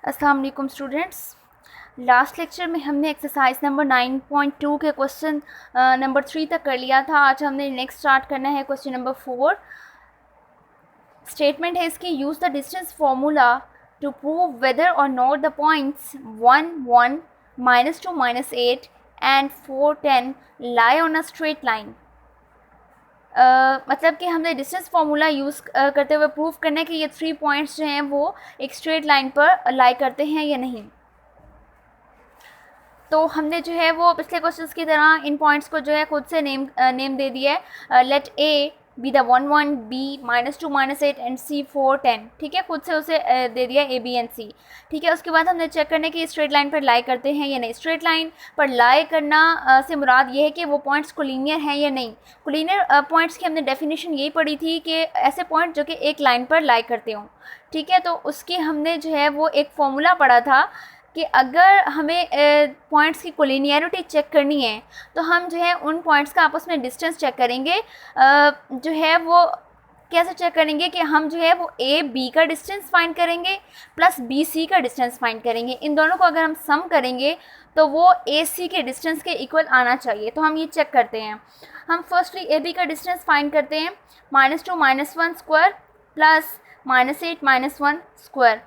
अस्सलाम वालेकुम students. Last lecture में हमने एक्सरसाइज नंबर 9.2 के क्वेश्चन नंबर 3 तक कर लिया था। आज हमने नेक्स्ट स्टार्ट करना है क्वेश्चन नंबर 4। स्टेटमेंट है इसकी, use the distance formula to prove whether और not the points 1, 1, -2, -8 and 4, 10 lie on a straight line. मतलब कि हमने डिस्टेंस फार्मूला यूज़ करते हुए प्रूव करना है कि ये 3 पॉइंट्स जो हैं वो एक स्ट्रेट लाइन पर लाई करते हैं या नहीं। तो हमने जो है वो पिछले क्वेश्चंस की तरह इन पॉइंट्स को जो है खुद से नेम दे दिया है। Let A be the 1, 1, B -2, -8 and C 4, 10। ठीक है, खुद से उसे दे दिया ए, बी एंड सी। ठीक है, उसके बाद हमने चेक करने की स्ट्रेट लाइन पर लाई करते हैं या नहीं। स्ट्रेट लाइन पर लाई करना से मुराद ये है कि वो पॉइंट्स कोलिनियर हैं या नहीं। कोलिनियर पॉइंट्स की हमने डेफिनेशन यही पढ़ी थी कि ऐसे पॉइंट जो कि एक लाइन पर लाई करते हों। ठीक है, तो उसकी हमने जो है वो एक फॉर्मूला पढ़ा था कि अगर हमें पॉइंट्स की कोलिनियरिटी चेक करनी है तो हम जो है उन पॉइंट्स का आपस में डिस्टेंस चेक करेंगे। जो है वो कैसे चेक करेंगे कि हम जो है वो ए बी का डिस्टेंस फाइंड करेंगे प्लस बी सी का डिस्टेंस फाइंड करेंगे। इन दोनों को अगर हम सम करेंगे तो वो ए सी के डिस्टेंस के इक्वल आना चाहिए। तो हम ये चेक करते हैं। हम फर्स्टली ए बी का डिस्टेंस फाइंड करते हैं, -2, -1 स्क्वायर प्लस -8 -1 स्क्वायर।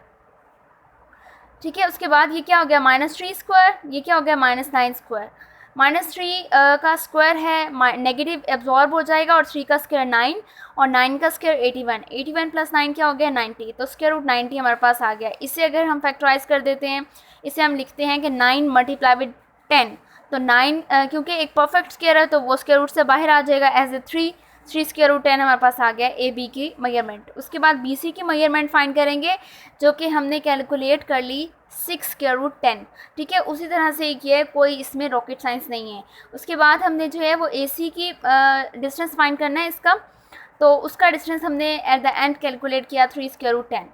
ठीक है, उसके बाद ये क्या हो गया -3 स्क्वायर, ये क्या हो गया -9 स्क्वायर। -3 का स्क्वायर है नेगेटिव एब्जॉर्ब हो जाएगा और 3 का स्क्वायर 9 और 9 का स्क्वायर 81। 81 प्लस 9 क्या हो गया 90। तो स्क्वायर रूट 90 हमारे पास आ गया। इसे अगर हम फैक्टराइज कर देते हैं, इसे हम लिखते हैं कि 9 मल्टीप्लाई विद 10। तो 9 क्योंकि एक परफेक्ट स्क्वायर है तो वो स्क्वायर रूट से बाहर आ जाएगा एज ए 3 स्क्वायर रूट 10 हमारे पास आ गया ए बी की मेजरमेंट। उसके बाद बी सी की मेजरमेंट फाइंड करेंगे जो कि हमने कैलकुलेट कर ली 6 स्क्वायर रूट 10। ठीक है, उसी तरह से किया है, कोई इसमें रॉकेट साइंस नहीं है। उसके बाद हमने जो है वो ए सी की डिस्टेंस फाइंड करना है इसका। तो उसका डिस्टेंस हमने एट द एंड कैलकुलेट किया 3 स्क्वायर रूट 10।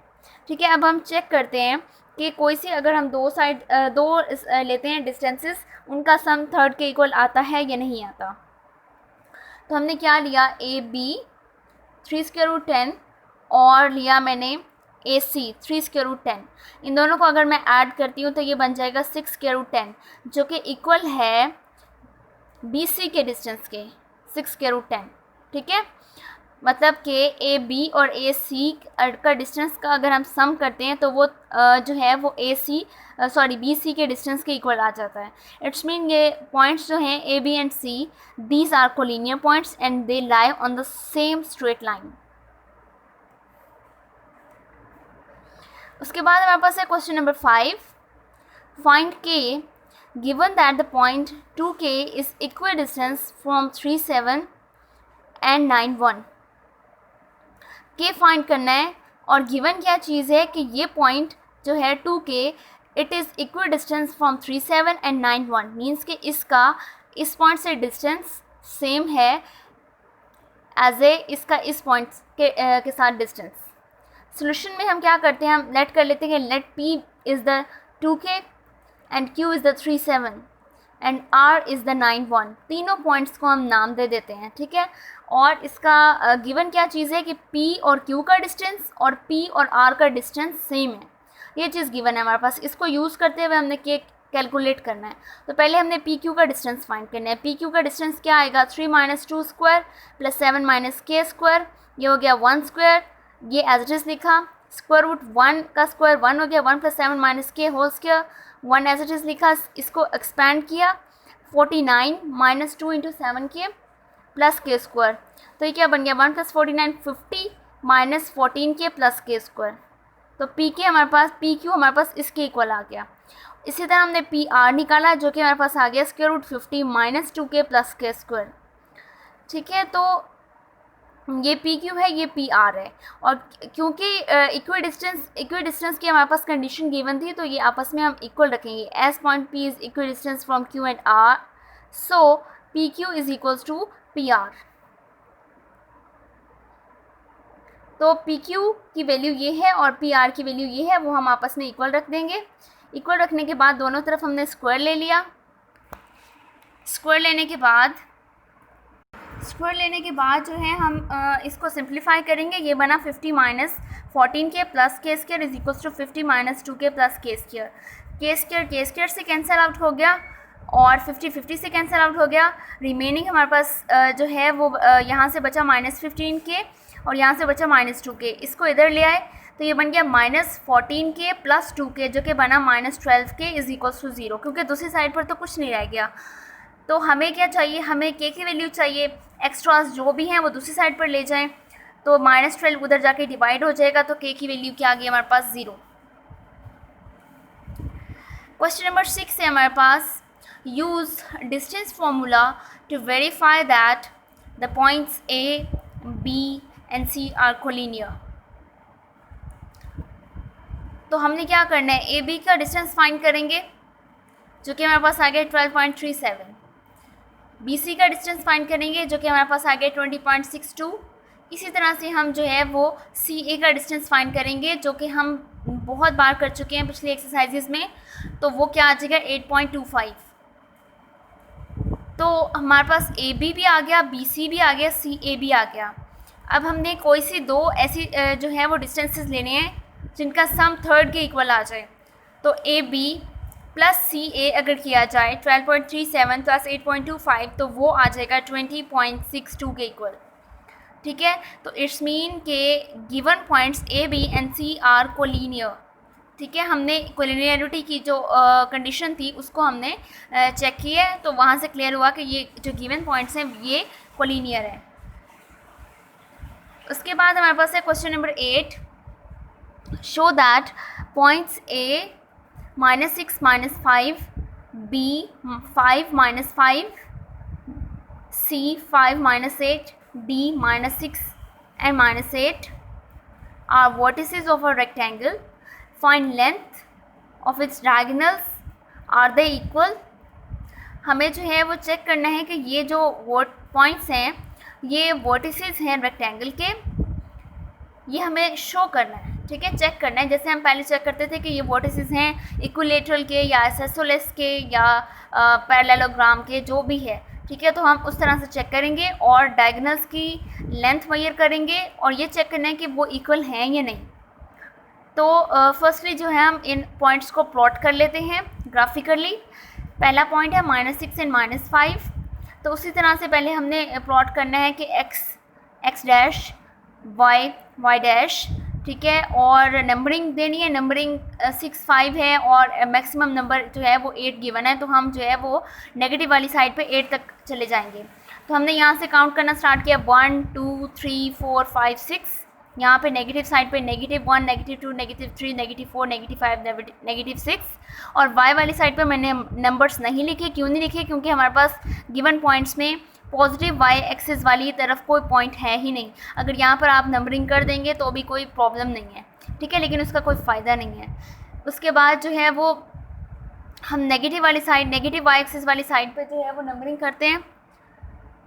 ठीक है, अब हम चेक करते हैं कि कोई सी अगर हम दो लेते हैं डिस्टेंसेस, उनका सम थर्ड के इक्वल आता है या नहीं आता। तो हमने क्या लिया, ए बी 3 स्क्वायर रूट 10 और लिया मैंने ए सी 3 स्क्वायर रूट 10। इन दोनों को अगर मैं ऐड करती हूँ तो ये बन जाएगा 6 स्क्वायर रूट 10 जो कि इक्वल है बी सी के डिस्टेंस के 6 स्क्वायर रूट 10। ठीक है, मतलब कि ए बी और ए सी का डिस्टेंस का अगर हम सम करते हैं तो वो जो है वो बी सी के डिस्टेंस के इक्वल आ जाता है। इट्स मीन ये पॉइंट्स जो हैं A B and C, these are collinear points and they lie on the same straight line. उसके बाद हमारे पास है क्वेश्चन नंबर 5। फाइंड के given that the point 2K is equal distance from 3, 7 and 9, 1। के फाइंड करना है और गिवन क्या चीज़ है कि ये पॉइंट जो है 2K it is equal distance from 3, 7 and 9, 1। Means कि इसका इस पॉइंट से डिस्टेंस सेम है एज ए इसका इस पॉइंट के साथ डिस्टेंस। सोल्यूशन में हम क्या करते हैं, हम लेट कर लेते हैं let P is the 2K and Q is the 3, 7 and R is the 9, 1। तीनों पॉइंट्स को हम नाम दे देते हैं। ठीक है, और इसका गिवन क्या चीज़ है कि P और Q का डिस्टेंस और P और R का डिस्टेंस सेम है। ये चीज़ गिवन है हमारे पास। इसको यूज़ करते हुए हमने कैलकुलेट करना है। तो पहले हमने PQ का डिस्टेंस फाइंड करना है। PQ का डिस्टेंस क्या आएगा, 3 - 2 स्क्वायर प्लस 7 - K स्क्वायर। ये हो गया 1 स्क्वायर, ये एज इट इज़ लिखा। स्क्वायर रूट 1 का स्क्वायर 1 हो गया, 1 + 7 - K whole square. 1 as it is लिखा, इसको एक्सपैंड किया 49 - 2 × 7K प्लस K स्क्वायर। तो ये क्या बन गया 1 + 49 50 - 14K प्लस K स्क्वायर। तो PQ हमारे पास इसके इक्वल आ गया। इसी तरह हमने PR निकाला जो कि हमारे पास आ गया square root 50 - 2K plus K square. ठीक है, तो ये PQ है, ये PR है। और क्योंकि इक्वल डिस्टेंस की हमारे पास कंडीशन गिवन थी तो ये आपस में हम इक्वल रखेंगे। As point P is equal distance from Q and R, so PQ is equals to PR। तो PQ की वैल्यू ये है और PR की वैल्यू ये है, वो हम आपस में इक्वल रख देंगे। इक्वल रखने के बाद दोनों तरफ हमने स्क्वायर ले लिया। स्क्वायर लेने के बाद जो है हम इसको सिंप्लीफाई करेंगे। ये बना 50 - 14k plus K square is equals to 50 minus 2k plus K square से कैंसिल आउट हो गया और 50 से कैंसिल आउट हो गया। रिमेनिंग हमारे पास जो है वो यहाँ से बचा -15k और यहाँ से बचा -2k। इसको इधर ले आए तो ये बन गया -14k प्लस 2k जो कि बना -12k इज इक्वल्स टू 0, क्योंकि दूसरी साइड पर तो कुछ नहीं रह गया। तो हमें क्या चाहिए, हमें k की वैल्यू चाहिए, एक्स्ट्रास जो भी हैं वो दूसरी साइड पर ले जाएं, तो -12 उधर जाके डिवाइड हो जाएगा, तो k की वैल्यू क्या आ गई हमारे पास 0। क्वेश्चन नंबर 6 है हमारे पास, use distance formula to verify that the points A, B and C are collinear. तो हमने क्या करना है, ए बी का डिस्टेंस फाइंड करेंगे जो कि हमारे पास आ गया 12.37, बी सी का डिस्टेंस फाइंड करेंगे जो कि हमारे पास आ गया 20.62। इसी तरह से हम जो है वो सी ए का डिस्टेंस फाइंड करेंगे जो कि हम बहुत बार कर चुके हैं पिछले एक्सरसाइजेज में, तो वो क्या आ जाएगा 8.25। तो हमारे पास ए बी भी आ गया, बी सी भी आ गया, सी ए भी आ गया। अब हमने कोई सी दो ऐसी जो है वो डिस्टेंसेस लेने हैं जिनका सम थर्ड के इक्वल आ जाए। तो ए बी प्लस सी ए अगर किया जाए 12.37 प्लस 8.25 तो वो आ जाएगा 20.62 के इक्वल। ठीक है, तो इट्स मीन के given points A B and C are collinear. ठीक है, हमने कोलिनियरिटी की जो कंडीशन थी उसको हमने चेक किया है, तो वहाँ से क्लियर हुआ कि ये जो गिवन पॉइंट्स हैं ये कोलिनियर है। उसके बाद हमारे पास है question number 8, show that points A -6 -5, B 5 -5, C 5 -8, D -6 and -8 are vertices of a rectangle. Find length of its diagonals. Are they equal? हमें जो है वो चेक करना है कि ये जो पॉइंट्स हैं ये वर्टिसेस हैं रेक्टेंगल के, ये हमें शो करना है। ठीक है, चेक करना है, जैसे हम पहले चेक करते थे कि ये वर्टिसेस हैं इक्विलेटरल के या आइसोसेलेस के या पैरेललोग्राम के, जो भी है। ठीक है, तो हम उस तरह से चेक करेंगे और डायगोनल्स की लेंथ मेजर करेंगे और ये चेक करना है कि वो इक्वल हैं या नहीं। तो फर्स्टली जो है हम इन पॉइंट्स को प्लॉट कर लेते हैं ग्राफिकली। पहला पॉइंट है -6 एंड -5, तो उसी तरह से पहले हमने प्लॉट करना है कि x डैश y डैश। ठीक है, और नंबरिंग देनी है, नंबरिंग 6 5 है और मैक्सिमम नंबर जो है वो 8 गिवन है, तो हम जो है वो नेगेटिव वाली साइड पे 8 तक चले जाएंगे। तो हमने यहाँ से काउंट करना स्टार्ट किया 1 2 3 4 5 6। यहाँ पे नेगेटिव साइड पे -1 -2 -3 -4 -5 -6, और y वाली साइड पे मैंने नंबर्स नहीं लिखे। क्यों नहीं लिखे? क्योंकि हमारे पास गिवन पॉइंट्स में पॉजिटिव y एक्सिस वाली तरफ कोई पॉइंट है ही नहीं। अगर यहाँ पर आप नंबरिंग कर देंगे तो भी कोई प्रॉब्लम नहीं है। ठीक है, लेकिन उसका कोई फ़ायदा नहीं है। उसके बाद जो है वो हम नेगेटिव वाली साइड, नेगेटिव y एक्सिस वाली साइड पे जो है वो नंबरिंग करते हैं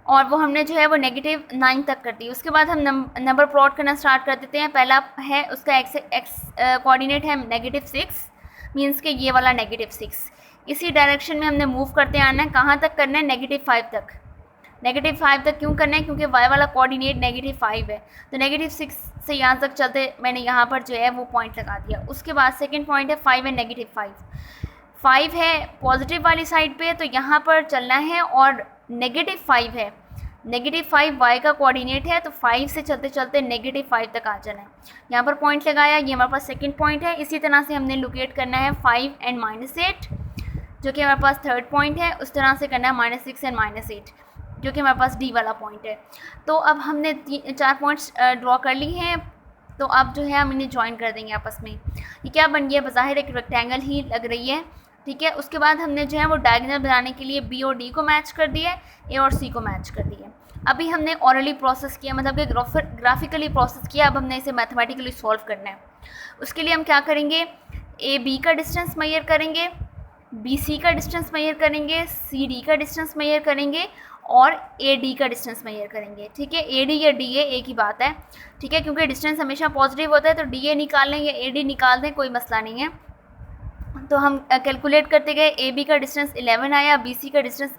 और वो हमने जो है वो -9 तक कर दी। उसके बाद हम नंबर प्लॉट करना स्टार्ट कर देते हैं। पहला है उसका एक्स कोऑर्डिनेट है -6, मीन्स के ये वाला -6। इसी डायरेक्शन में हमने मूव करते आना है। कहाँ तक करना है? -5 तक। -5 तक क्यों करना है? क्योंकि y वाला कोऑर्डिनेट -5 है, तो -6 से यहाँ तक चलते मैंने यहाँ पर जो है वो पॉइंट लगा दिया। उसके बाद सेकंड पॉइंट है 5 है -5। 5 है पॉजिटिव वाली साइड पे, तो यहाँ पर चलना है, और -5 है, -5 y का कोऑर्डिनेट है, तो 5 से चलते चलते -5 तक आ जाना है। यहाँ पर पॉइंट लगाया, ये हमारे पास सेकंड पॉइंट है। इसी तरह से हमने लोकेट करना है 5 एंड -8 जो कि हमारे पास थर्ड पॉइंट है। उस तरह से करना है -6 एंड -8 जो कि हमारे पास D वाला पॉइंट है। तो अब हमने 4 पॉइंट्स ड्रॉ कर ली हैं, तो अब जो है हम इन्हें ज्वाइन कर देंगे आपस में। ये क्या बन गया? बज़ाहिर एक रेक्टेंगल ही लग रही है। ठीक है, उसके बाद हमने जो है वो डायगोनल बनाने के लिए B और D को मैच कर दिया, A और C को मैच कर दिया। अभी हमने ऑरली प्रोसेस किया, मतलब कि ग्राफिकली प्रोसेस किया। अब हमने इसे मैथमेटिकली सॉल्व करना है। उसके लिए हम क्या करेंगे? AB का डिस्टेंस मेजर करेंगे, BC का डिस्टेंस मेजर करेंगे, CD का डिस्टेंस मेजर करेंगे और AD का डिस्टेंस मेजर करेंगे। ठीक है, AD या DA एक ही बात है। ठीक है, क्योंकि डिस्टेंस हमेशा पॉजिटिव होता है, तो DA निकाल लें या AD निकाल दें, कोई मसला नहीं है। तो हम कैलकुलेट करते गए। AB का डिस्टेंस 11 आया, BC का डिस्टेंस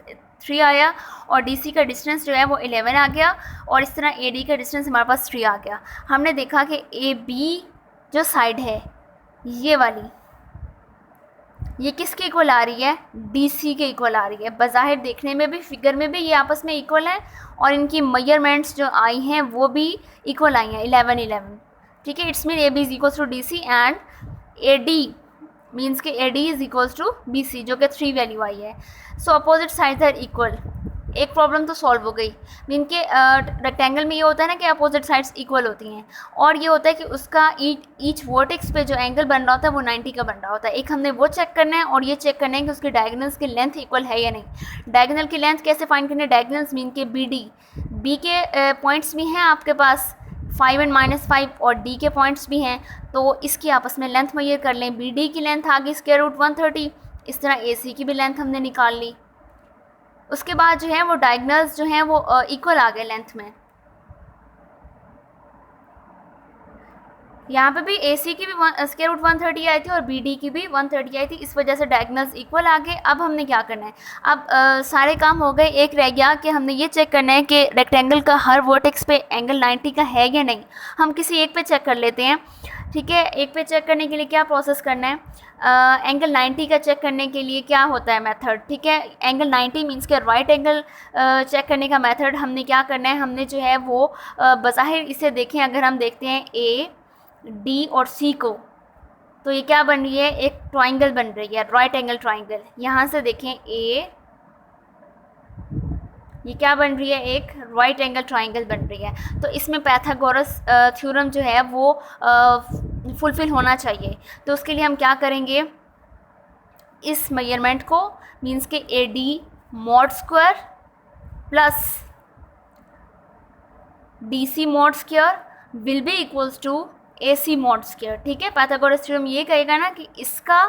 3 आया और DC का डिस्टेंस जो है वो 11 आ गया, और इस तरह AD का डिस्टेंस हमारे पास 3 आ गया। हमने देखा कि AB जो साइड है ये वाली, ये किसके इक्वल आ रही है, DC के इक्वल आ रही है। बज़ाहिर देखने में भी, फिगर में भी ये आपस में इक्वल है, और इनकी मेजरमेंट्स जो आई हैं वो भी इक्वल आई हैं, 11 11। ठीक है, it's mean AB is equals to DC and AD means के AD is equals to BC, जो कि 3 वैल्यू आई है। So opposite sides are equal. एक प्रॉब्लम तो सॉल्व हो गई। मीन के रेक्टेंगल में ये होता है ना कि अपोजिट साइड्स इक्वल होती हैं, और ये होता है कि उसका ईच वर्टेक्स पे जो एंगल बन रहा होता है वो 90 का बन रहा होता है। एक हमने वो चेक करना है, और ये चेक करना है कि उसके डायगोनल्स की लेंथ इक्वल है या नहीं। डायगोनल की लेंथ कैसे फाइंड करनी है, डायगोनल्स मीन के B के पॉइंट्स भी हैं आपके पास 5 एंड -5, और D के पॉइंट्स भी हैं, तो इसकी आपस में लेंथ मेजर कर लें। BD की लेंथ आ गई √130, इस तरह AC की भी लेंथ हमने निकाल ली। उसके बाद जो है वो डायगोनल्स जो हैं वो इक्वल आ गए लेंथ में। यहाँ पे भी AC की भी √130 आई थी और BD की भी 130 आई थी, इस वजह से डायगोनल्स इक्वल आ गए। अब हमने क्या करना है, अब सारे काम हो गए, एक रह गया कि हमने ये चेक करना है कि रेक्टेंगल का हर वर्टेक्स पे एंगल 90 का है या नहीं। हम किसी एक पे चेक कर लेते हैं। ठीक है, एक पे चेक करने के लिए क्या प्रोसेस करना है, एंगल 90 का चेक करने के लिए क्या होता है मेथड। ठीक है, एंगल 90 मीन्स के राइट एंगल चेक करने का मेथड हमने क्या करना है, हमने जो है वो बज़ाहिर इसे देखें, अगर हम देखते हैं A, D और C को, तो ये क्या बन रही है, एक ट्राइंगल बन रही है, राइट एंगल ट्राइंगल। यहाँ से देखें A, ये क्या बन रही है, एक राइट एंगल ट्राइंगल बन रही है। तो इसमें पाइथागोरस थ्योरम जो है वो फुलफ़िल होना चाहिए। तो उसके लिए हम क्या करेंगे, इस मेजरमेंट को मीन्स के AD mod square plus DC mod square will be equals to AC mod square. ठीक है, पाइथागोरस थ्योरम ये कहेगा ना कि इसका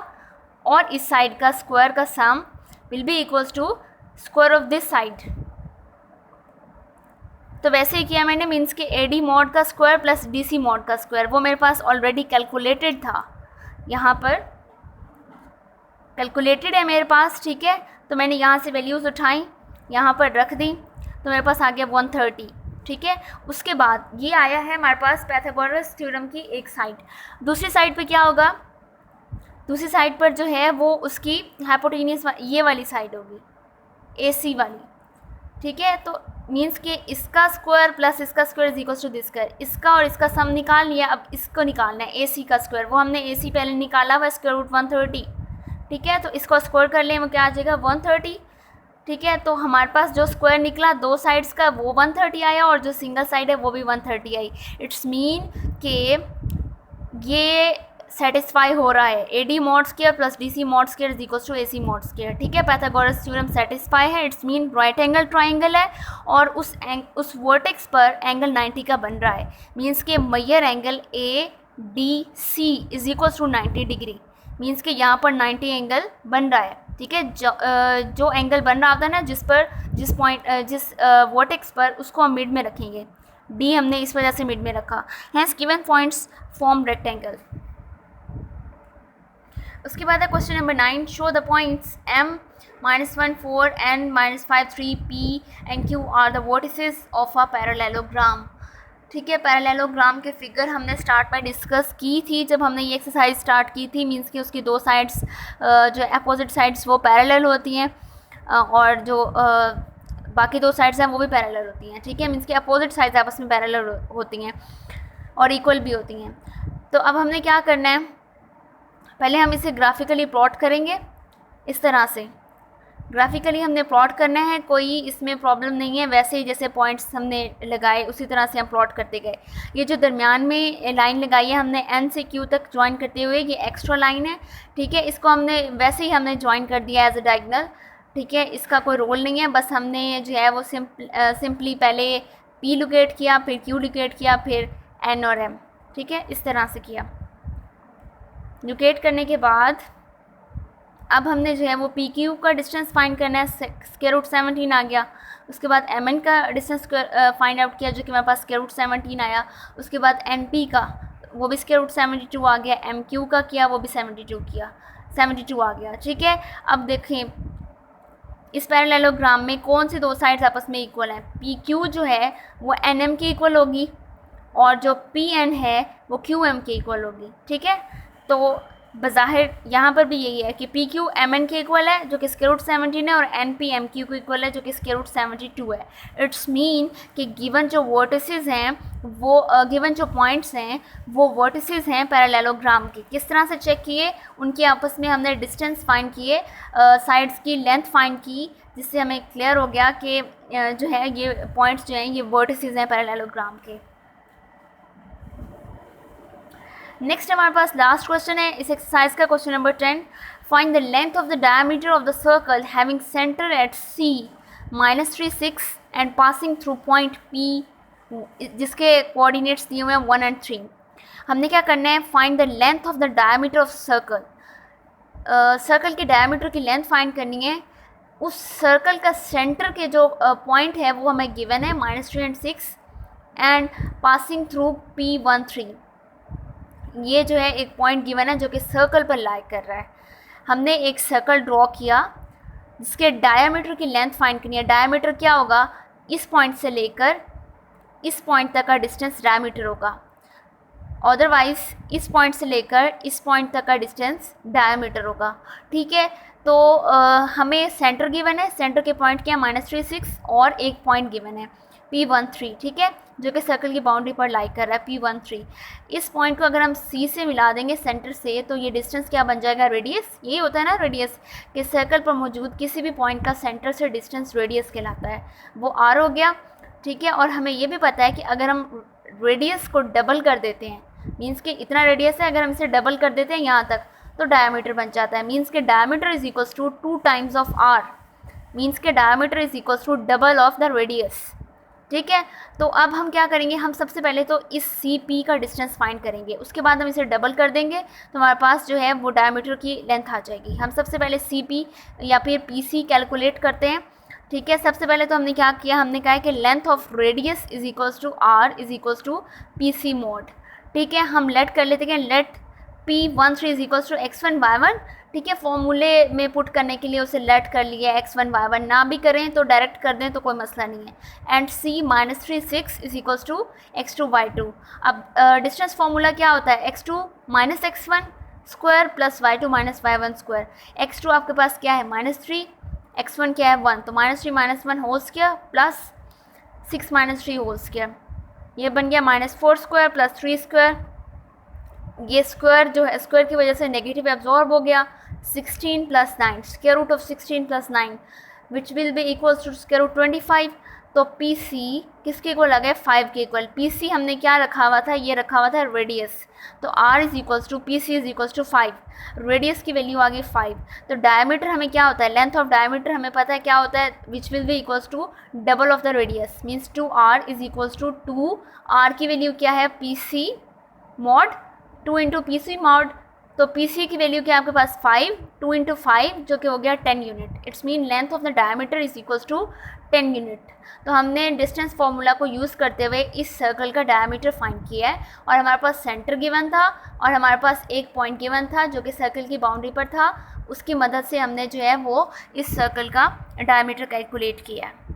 और इस साइड का स्क्वायर का sum will be equals to square of this side. तो वैसे ही किया मैंने, मीन्स के AD मॉड का स्क्वायर प्लस DC मॉड का स्क्वायर, वो मेरे पास ऑलरेडी कैलकुलेटेड था, यहाँ पर कैलकुलेटेड है मेरे पास। ठीक है, तो मैंने यहाँ से वैल्यूज़ उठाई, यहाँ पर रख दी, तो मेरे पास आ गया 130। ठीक है, उसके बाद ये आया है हमारे पास पाइथागोरस थ्योरम की एक साइड। दूसरी साइड पे क्या होगा, दूसरी साइड पर जो है वो उसकी हाइपोटेन्यूस ये वाली साइड होगी, AC वाली। ठीक है, तो मीन्स कि इसका स्क्वायर प्लस इसका square is equals to this square. इसका और इसका सम निकाल लिया, अब इसको निकालना है AC का स्क्वायर, वो हमने AC पहले निकाला हुआ √130। ठीक है, तो इसको स्क्वायर कर लें, वो क्या आ जाएगा 130। ठीक है, तो हमारे पास जो स्क्वायर निकला दो साइड्स का वो 130 आया, और जो सिंगल साइड है वो भी 130 आई। इट्स मीन कि ये सेटिस्फाई हो रहा है, AD mod square plus DC mod square is equals to AC mod square. ठीक है, पाइथागोरस थ्योरम सेटिस्फाई है। It's mean right angle triangle है, और उस वर्टेक्स पर एंगल 90 का बन रहा है। मीन्स के measure angle ADC is equals to 90 degree. Means कि यहाँ पर 90 एंगल बन रहा है। ठीक है, जो एंगल बन रहा होता है ना, जिस वर्टेक्स पर, उसको हम मिड में रखेंगे। D हमने इस वजह से मिड में रखा। Hence given points form rectangle. उसके बाद है question number 9, show the points M -1 4 N -5 3 P and Q are the vertices of a parallelogram. ठीक है, पैरेललोग्राम के फिगर हमने स्टार्ट में डिस्कस की थी जब हमने ये एक्सरसाइज स्टार्ट की थी। मींस कि उसकी दो साइड्स जो अपोजिट साइड्स वो पैरेलल होती हैं, और जो बाकी दो साइड्स हैं वो भी पैरेलल होती हैं। ठीक है, मींस कि अपोजिट साइड्स आपस में पैरेलल होती हैं और इक्वल भी होती हैं। तो अब हमने क्या करना है, पहले हम इसे ग्राफिकली प्लॉट करेंगे। इस तरह से ग्राफिकली हमने प्लॉट करना है, कोई इसमें प्रॉब्लम नहीं है। वैसे ही जैसे पॉइंट्स हमने लगाए उसी तरह से हम प्लॉट करते गए। ये जो दरमियान में लाइन लगाई है हमने N से Q तक ज्वाइन करते हुए, ये एक्स्ट्रा लाइन है। ठीक है, इसको हमने वैसे ही हमने ज्वाइन कर दिया एज अ डायगोनल। ठीक है, इसका कोई रोल नहीं है, बस हमने जो है वो सिंपली पहले P लोकेट किया, फिर Q लोकेट किया, फिर N और M। ठीक है, इस तरह से किया। लोकेट करने के बाद अब हमने जो है वो PQ का डिस्टेंस फाइंड करना है, √17 आ गया। उसके बाद MN का डिस्टेंस फाइंड आउट किया, जो कि मेरे पास √17 आया। उसके बाद NP का, वो भी √72 आ गया। MQ का किया, वो भी 72 आ गया। ठीक है, अब देखें इस पैरेललोग्राम में कौन सी दो साइड्स आपस में इक्वल हैं। PQ जो है वो NM की इक्वल होगी, और जो पी एन है वो क्यू एम के इक्वल होगी, ठीक है। तो बज़ाहिर यहाँ पर भी यही है कि पी क्यू एम एन के इक्वल है जो कि स्क्वायर रूट 17 है, और एन पी एम क्यू को इक्वल है जो कि स्क्वायर रूट 72 है। इट्स मीन कि गिवन जो वर्टिसेस हैं वो गिवन जो पॉइंट्स हैं वो वर्टिसेस हैं पैरेललोग्राम के। किस तरह से चेक किए, उनके आपस में हमने डिस्टेंस फाइंड किए, साइड्स की लेंथ फाइंड की, जिससे हमें क्लियर हो गया कि जो है ये पॉइंट्स जो हैं ये वर्टिसेस हैं पैरेललोग्राम के। नेक्स्ट हमारे पास लास्ट क्वेश्चन है इस एक्सरसाइज का, question number 10। Find the length of the diameter of the circle having centre at C -3 6 and passing through point P जिसके कोऑर्डिनेट्स दिए हुए हैं 1 और 3। हमने क्या करना है, find the length of the diameter of circle. Circle के डायमीटर की लेंथ फाइंड करनी है। उस सर्कल का सेंटर के जो पॉइंट है वो हमें गिवन है -3 और 6 एंड पासिंग थ्रू P1 3। ये जो है एक पॉइंट गिवन है जो कि सर्कल पर लाई कर रहा है। हमने एक सर्कल ड्रॉ किया जिसके डायमीटर की लेंथ फाइंड करनी है। डायमीटर क्या होगा, इस पॉइंट से लेकर इस पॉइंट तक का डिस्टेंस डायमीटर होगा, अदरवाइज इस पॉइंट से लेकर इस पॉइंट तक का डिस्टेंस डायमीटर होगा, ठीक है। तो हमें सेंटर गिवन है, सेंटर के पॉइंट क्या है -3 6 और एक पॉइंट गिवन है P1 3, ठीक है, जो कि सर्कल की बाउंड्री पर लाई कर रहा है P1 3। इस पॉइंट को अगर हम C से मिला देंगे सेंटर से तो ये डिस्टेंस क्या बन जाएगा, रेडियस। यही होता है ना रेडियस, कि सर्कल पर मौजूद किसी भी पॉइंट का सेंटर से डिस्टेंस रेडियस कहलाता है, वो R हो गया, ठीक है। और हमें ये भी पता है कि अगर हम रेडियस को डबल कर देते हैं, मीन्स कि इतना रेडियस है, अगर हम इसे डबल कर देते हैं यहाँ तक तो डायमीटर बन जाता है। मीन्स के diameter is equals to 2 times of R, means के diameter is equals to double of the radius, ठीक है। तो अब हम क्या करेंगे, हम सबसे पहले तो इस CP का डिस्टेंस फाइंड करेंगे, उसके बाद हम इसे डबल कर देंगे तो हमारे पास जो है वो डायमीटर की लेंथ आ जाएगी। हम सबसे पहले CP या फिर PC कैलकुलेट करते हैं, ठीक है। सबसे पहले तो हमने क्या किया, हमने कहा कि length of radius is equals to R is equals to PC mod, ठीक है। हम लेट कर लेते हैं, late P1 3 is equals to x1 y1, ठीक है। फॉर्मूले में पुट करने के लिए उसे लेट कर लिया x1 y1, ना भी करें तो डायरेक्ट कर दें तो कोई मसला नहीं है। And C -3 6 is equals to x2 y2। अब डिस्टेंस फार्मूला क्या होता है, x2 - x1 square plus y2 - y1 square. x2 आपके पास क्या है -3, x1 क्या है 1, तो -3 - 1 whole square plus 6 - 3 whole square, ये बन गया -4 स्क्वायर प्लस 3 स्क्वायर। ये स्क्वायर जो है स्क्वायर की वजह से नेगेटिव एब्जॉर्ब हो गया। 16 + 9 square root of 16 + 9 which will be equals to square root 25। तो PC किसके इक्वल आ गया, 5 के इक्वल। PC हमने क्या रखा हुआ था, ये रखा हुआ था रेडियस, तो R is equals to PC is equals to 5, radius की वैल्यू आ गई 5। तो डायमीटर हमें क्या होता है, लेंथ ऑफ डायमीटर हमें पता है क्या होता है, which will be equals to double of the radius, means 2R is equals to 2, R की वैल्यू क्या है PC मॉड 2 × PC मॉड, तो PC की वैल्यू क्या है आपके पास 5, 2 × 5 जो कि हो गया 10 unit. It's mean length of the diameter is equals to 10 unit. तो हमने डिस्टेंस फार्मूला को यूज़ करते हुए इस सर्कल का डायमीटर फाइंड किया है, और हमारे पास सेंटर गिवन था और हमारे पास एक पॉइंट गिवन था जो कि सर्कल की बाउंड्री पर था। उसकी मदद से हमने जो है वो इस सर्कल का डायमीटर कैलकुलेट किया है।